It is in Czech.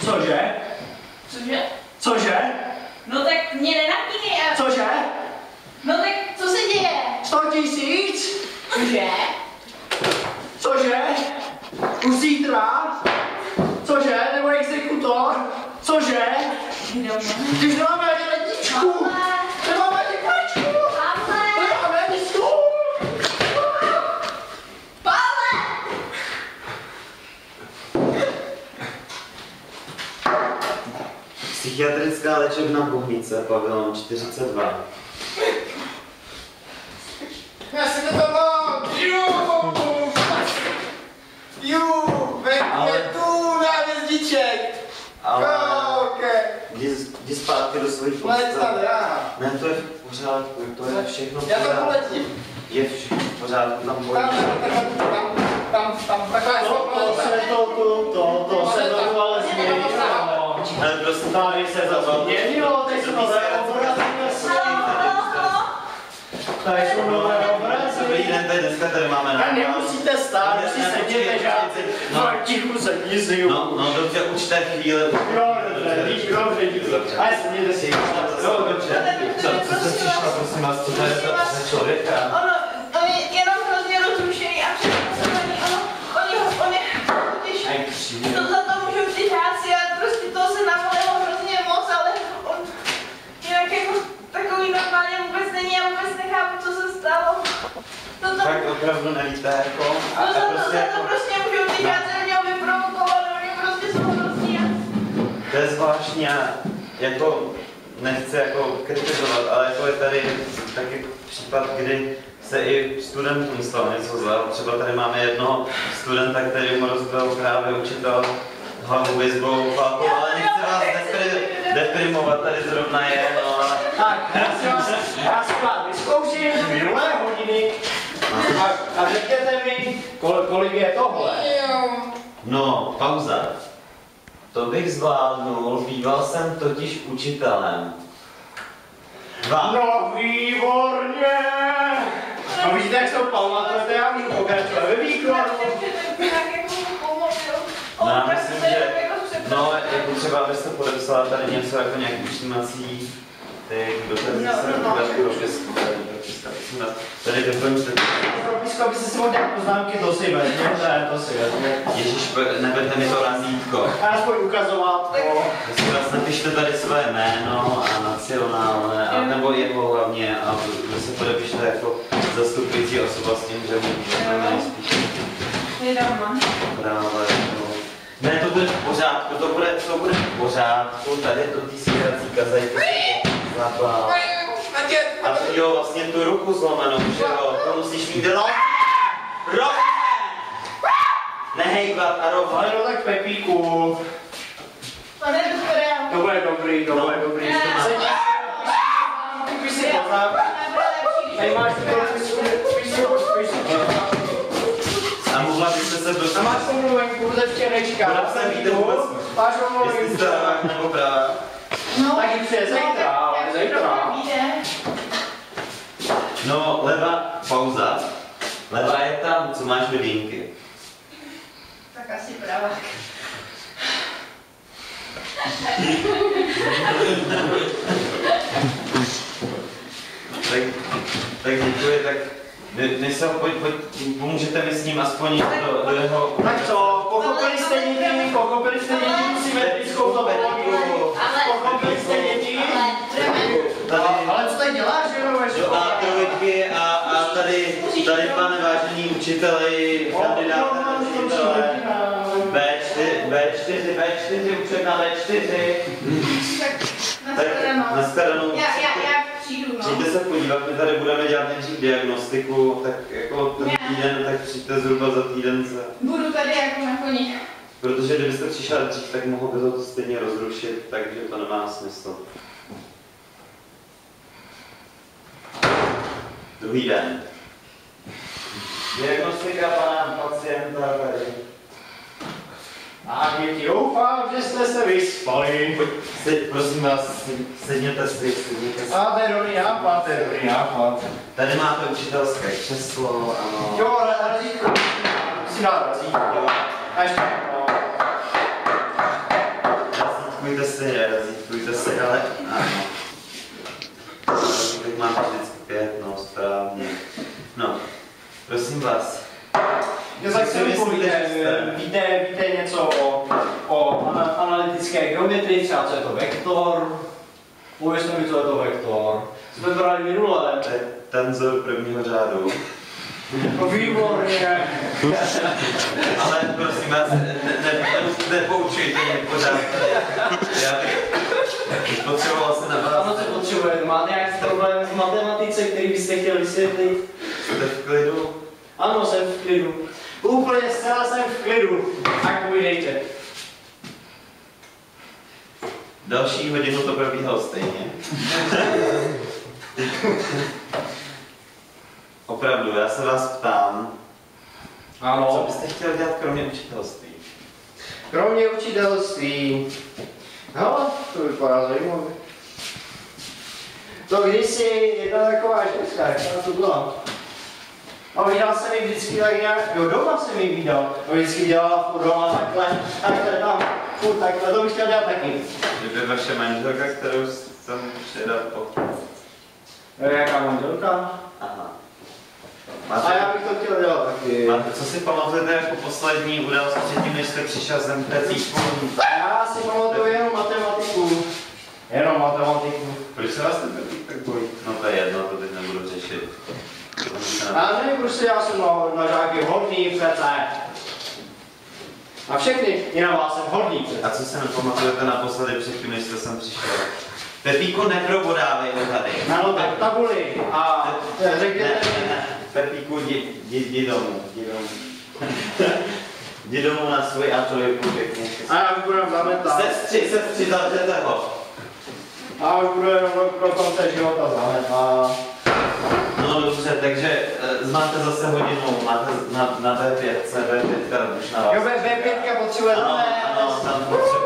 Cože? Cože? Cože? No tak mě nenapínej a... Cože? No tak co se děje? 100 000? Cože? Cože? Už zítra? Cože? Nebo exekutor? Cože? Když nemáme ani ledničku! Nemáme ani kačku! Nemáme ani stůl! Pavle! Psychiatrická léčebna Bohnice, pavilon 42. Já si to mám! Venku je tu návězdiček! Ale Okay. jdi zpátky do svých Postav, já. Ne, to je v pořádku, to je všechno v Já to pořádku. poletím. Je všechno v pořádku, tam bojíš. Tam, takhle je To se to ale změnilo. Ale prostě Tady se to změnilo, teď jsou nové obrazy. Tady jsou nové obrazy. Dobrý den, tady dneska tady máme A nemusíte stát, si sedněte žádci. No, tichu sedni si. No, dobře, učte chvíli. Jo, dobře. A sedněte si. Jo, dobře. Co jste přišla, prosím vás, co to je za člověka? Ono, on je jenom hrozně rozrušený a přepracovaný, on je totiž, to za to můžou ty žáci a prostě toho se navolilo hrozně moc, ale on jinak jako takový normálně vůbec není a vůbec nechápu, co se stalo. Tak opravdu nevíte, jako? No za to prostě můžou ty žáci na něho vyprovokovat, oni prostě jsou hrozný a... To je zvláštní a jako nechci jako kritizovat, ale jako je tady taky případ, kdy se i studentům stalo něco zlého. Třeba tady máme jednoho studenta, který mu rozbil právě učitel hlavu baseballou palkou, ale nechci vás deprimovat, tady zrovna je, no ale... Tak, já si vás vyzkouším z minulé hodiny a řekněte mi, kolik je tohle. No, pauza. To bych zvládnul, býval jsem totiž učitelem. 2. No výborně! No vidíte, jak se to pamatujete, já můžu pokračovat ve výkladu. No já myslím, že no, jako třeba abyste podepsala tady něco jako nějaký přijímací ty, kdo tady se tu rozpisku, tady doplňte. Propisku, abyste si mohli dělat poznámky, to si vezmě, to si vezmě. Ježíš, nevedne mi to razítko. A aspoň ukazovat to. Prosím vás, napište tady své jméno a nacionálné, nebo jeho hlavně, a vy se podepište jako zastupující osoba s tím, že můžeme spíš právě. Ne, to bude v pořádku, to bude v pořádku, tady do té svěrací kazajky zapál. A jo, vlastně tu ruku zlomenou, že jo, to musíš mít rovně! Nehejbat a rovně. Ale no tak Pepíku. Pane doktore, To bude dobrý, to bude dobrý. Píš si poznám. Tady máš tu spisu. A mohla byste se dostat. A máš omluvenku ze včerejška. Podepsat víte vůbec. Máš Jestli omluvenku. jste levák nebo pravák. Tak ji přijde zítra. No, leva, pauza. Leva je tam, co máš hodinky. Tak asi pravák. Tak děkuji, tak my se pomůžete mi s ním aspoň do jeho... Tak co, pochopili jste děti, musíme etickou topologii. Pochopili jste děti? Ale co tady děláš, jenom Do A3 a tady pane vážený učiteli, kandidát na učitele. B4, učet na B4. Tak nashledanou. Já přijdu, no. Přijďte se podívat, my tady budeme dělat nejdřív diagnostiku, tak jako ten týden, tak přijďte zhruba za týden se. Budu tady jako na koni. Protože kdybyste přišla dřív, tak mohlo by to stejně rozrušit, takže to nemá smysl. Druhý den. Diagnostika pana pacienta tady. A děti, doufám, že jste se vyspali. Prosím vás, sedněte si. A to je dobrý nápad, Tady máte učitelské křeslo, ano. Jo, razítko. Si dá razítko. A ještě. razítkujte si, ale ano. Teď máte vždycky 5, no správně. No, prosím vás. Jo, tak se mi povíte, víte něco o analytické geometrii, třeba co je to vektor? Pověřte mi, co je to vektor. Jsme brali minule. To je tenzor prvního řádu. No výborně. Ale prosím vás, nepoučujte mě pořád. Já bych potřeboval se na vás. Ano, co potřebujete? Máte nějaký problém v matematice, který byste chtěli vysvětlit? Jste v klidu? Ano, jsem v klidu. Úplně zcela jsem v klidu. Tak povídejte. Další hodinu to probíhalo stejně. Opravdu, já se vás ptám, co Ano. byste chtěl dělat kromě učitelství? Kromě učitelství. No, to vypadá zajímavě. To kdysi jedna taková ženská, jaká to byla. A viděl jsem ji vždycky tak nějak, jo, doma jsem ji viděl. A vždycky dělala furt doma takhle tam, furt takhle, to bych chtěl dělat taky. Kdyby vaše manželka, kterou jsem včera pochopil. Jaká manželka? Aha. A já bych to chtěl dělat taky. Co si pamatujete jako poslední událost předtím, než jste přišel sem Pepíku? Já si pamatuju jenom matematiku. Jenom matematiku. Proč se vás ten Pepík tak bojí? No to je jedno, to teď nebudu řešit. Já nevím, prostě já jsem na žáky hodný přece. A všechny, jenom já jsem hodný přece. A co se nepamatujete naposledy předtím, než jste sem přišel? Pepíku, neprobodávej ho tady. Ano, tak tabuli. A řekněte mi. Pepíku, jdi domů. Jdi domů na svůj ateliér pěkně. A já už budu zametat. Sestři, zavřete ho. A už budu jenom do konce života zametat. No dobře, takže máte zase hodinu, máte na B5, B5 už na vás. Jo, B5 potřebuje Ano, tam potřebuje